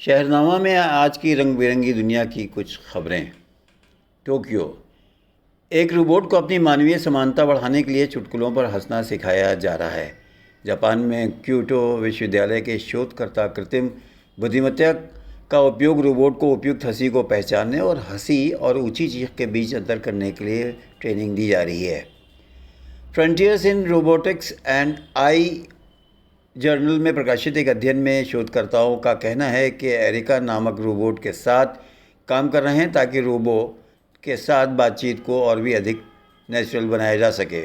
शहरनामा में आज की रंग बिरंगी दुनिया की कुछ खबरें। टोक्यो। एक रोबोट को अपनी मानवीय समानता बढ़ाने के लिए चुटकुलों पर हंसना सिखाया जा रहा है। जापान में क्योटो विश्वविद्यालय के शोधकर्ता कृत्रिम बुद्धिमत्ता का उपयोग रोबोट को उपयुक्त हंसी को पहचानने और हंसी और ऊंची चीख के बीच अंतर करने के लिए ट्रेनिंग दी जा रही है। Frontiers in robotics and I journal में प्रकाशित एक अध्ययन में शोधकर्ताओं का कहना है कि एरिका नामक रोबोट के साथ काम कर रहे हैं ताकि रोबो के साथ बातचीत को और भी अधिक नेचुरल बनाया जा सके।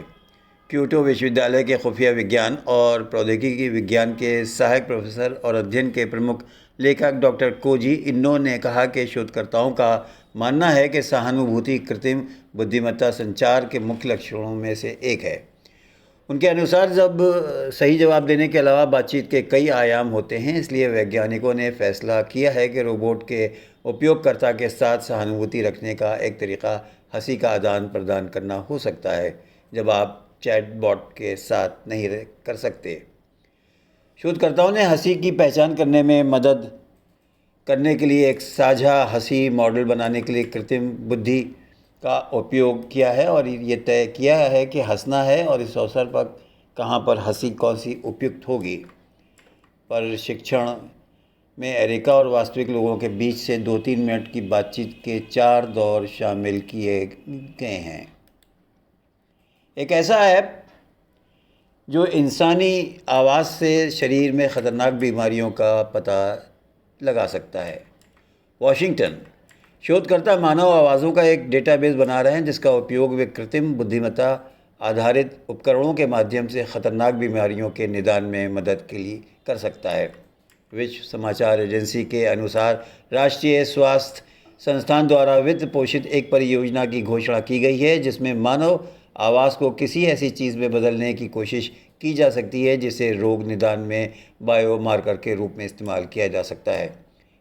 क्योटो विश्वविद्यालय के खुफिया विज्ञान और प्रौद्योगिकी विज्ञान के सहायक प्रोफेसर और अध्ययन के प्रमुख लेखक डॉक्टर कोजी इन्नो ने कहा कि शोधकर्ताओं का मानना है कि सहानुभूति कृत्रिम बुद्धिमत्ता संचार के मुख्य लक्षणों में से एक है। उनके अनुसार जब सही जवाब देने के अलावा बातचीत के कई आयाम होते हैं, इसलिए वैज्ञानिकों ने फैसला किया है कि रोबोट के उपयोगकर्ता के साथ सहानुभूति रखने का एक तरीका हंसी का आदान प्रदान करना हो सकता है, जब आप चैटबॉट के साथ नहीं कर सकते। शोधकर्ताओं ने हंसी की पहचान करने में मदद करने के लिए एक साझा हंसी मॉडल बनाने के लिए कृत्रिम बुद्धि का उपयोग किया है और ये तय किया है कि हंसना है और इस अवसर पर कहाँ पर हंसी कौन सी उपयुक्त होगी। प्रशिक्षण में एरिका और वास्तविक लोगों के बीच से 2-3 मिनट की बातचीत के 4 दौर शामिल किए गए हैं। एक ऐसा ऐप जो इंसानी आवाज़ से शरीर में ख़तरनाक बीमारियों का पता लगा सकता है। वाशिंगटन। शोधकर्ता मानव आवाज़ों का एक डेटाबेस बना रहे हैं जिसका उपयोग वे कृत्रिम बुद्धिमत्ता आधारित उपकरणों के माध्यम से ख़तरनाक बीमारियों के निदान में मदद के लिए कर सकता है। विश्व समाचार एजेंसी के अनुसार राष्ट्रीय स्वास्थ्य संस्थान द्वारा वित्त पोषित एक परियोजना की घोषणा की गई है जिसमें मानव आवाज़ को किसी ऐसी चीज़ में बदलने की कोशिश की जा सकती है जिसे रोग निदान में बायोमार्कर के रूप में इस्तेमाल किया जा सकता है।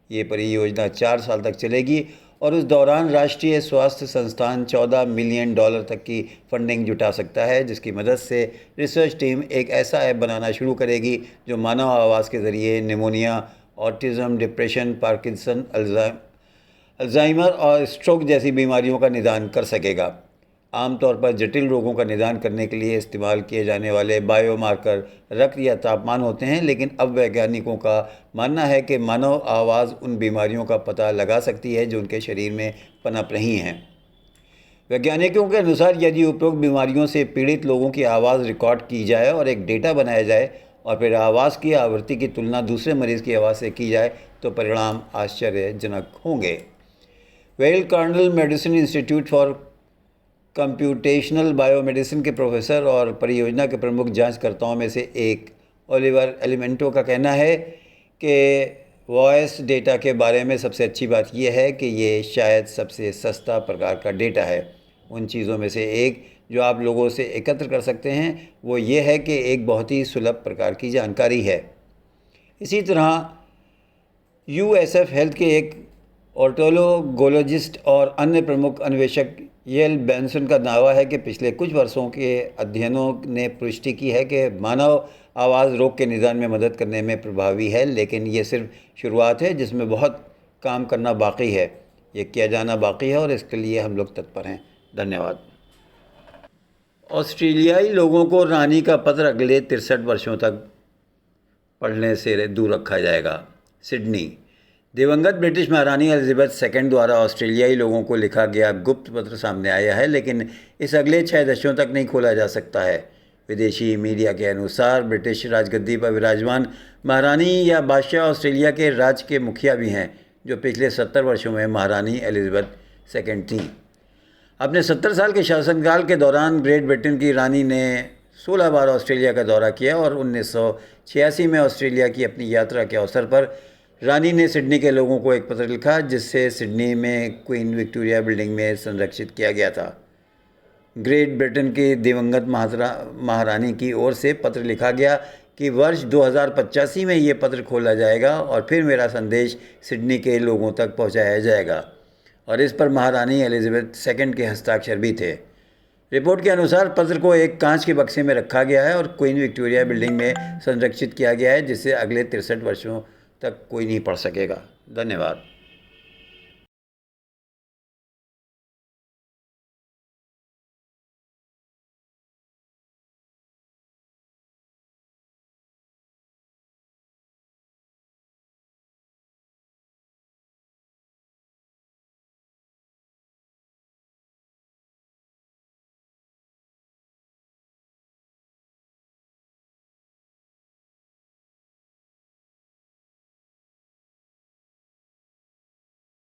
ये परियोजना 4 साल तक चलेगी और उस दौरान राष्ट्रीय स्वास्थ्य संस्थान $14 मिलियन तक की फंडिंग जुटा सकता है, जिसकी मदद से रिसर्च टीम एक ऐसा ऐप बनाना शुरू करेगी जो मानव आवाज़ के ज़रिए pneumonia, autism, depression, Parkinson, Alzheimer और स्ट्रोक जैसी बीमारियों का निदान कर सकेगा। आमतौर पर जटिल रोगों का निदान करने के लिए इस्तेमाल किए जाने वाले बायोमार्कर रक्त या तापमान होते हैं, लेकिन अब वैज्ञानिकों का मानना है कि मानव आवाज़ उन बीमारियों का पता लगा सकती है जो उनके शरीर में पनप रही हैं। वैज्ञानिकों के अनुसार यदि उपरोक्त बीमारियों से पीड़ित लोगों की आवाज़ रिकॉर्ड की जाए और एक डेटा बनाया जाए और फिर आवाज़ की आवृत्ति की तुलना दूसरे मरीज़ की आवाज़ से की जाए तो परिणाम आश्चर्यजनक होंगे। Well Cornell medicine institute for computational biomedicine के प्रोफेसर और परियोजना के प्रमुख जांचकर्ताओं में से एक ओलिवर एलिमेंटो का कहना है कि वॉइस डेटा के बारे में सबसे अच्छी बात यह है कि ये शायद सबसे सस्ता प्रकार का डेटा है। उन चीज़ों में से एक जो आप लोगों से एकत्र कर सकते हैं वो ये है कि एक बहुत ही सुलभ प्रकार की जानकारी है। इसी तरह यूएसएफ हेल्थ के एक ऑटोलोगोलॉजिस्ट और अन्य प्रमुख अन्वेषक येल बेंसन का दावा है कि पिछले कुछ वर्षों के अध्ययनों ने पुष्टि की है कि मानव आवाज़ रोग के निदान में मदद करने में प्रभावी है, लेकिन ये सिर्फ शुरुआत है जिसमें बहुत काम करना बाकी है। ये किया जाना बाकी है और इसके लिए हम लोग तत्पर हैं। धन्यवाद। ऑस्ट्रेलियाई लोगों को रानी का पत्र अगले 63 वर्षों तक पढ़ने से दूर रखा जाएगा। सिडनी। दिवंगत ब्रिटिश महारानी एलिजाबेथ II द्वारा ऑस्ट्रेलियाई लोगों को लिखा गया गुप्त पत्र सामने आया है, लेकिन इस अगले 6 दशकों तक नहीं खोला जा सकता है। विदेशी मीडिया के अनुसार ब्रिटिश राजगद्दी पर विराजमान महारानी या बादशाह ऑस्ट्रेलिया के राज्य के मुखिया भी हैं, जो पिछले 70 वर्षों में महारानी एलिजाबेथ II थीं। अपने 70 साल के शासनकाल के दौरान ग्रेट ब्रिटेन की रानी ने 16 बार ऑस्ट्रेलिया का दौरा किया और 1986 में ऑस्ट्रेलिया की अपनी यात्रा के अवसर पर रानी ने सिडनी के लोगों को एक पत्र लिखा जिससे सिडनी में क्वीन विक्टोरिया बिल्डिंग में संरक्षित किया गया था। ग्रेट ब्रिटेन की दिवंगत महारानी की ओर से पत्र लिखा गया कि वर्ष 2085 में ये पत्र खोला जाएगा और फिर मेरा संदेश सिडनी के लोगों तक पहुंचाया जाएगा, और इस पर महारानी एलिजाबेथ II के हस्ताक्षर भी थे। रिपोर्ट के अनुसार पत्र को एक कांच के बक्से में रखा गया है और क्वीन विक्टोरिया बिल्डिंग में संरक्षित किया गया है, जिसे अगले 63 वर्षों तक कोई नहीं पढ़ सकेगा। धन्यवाद।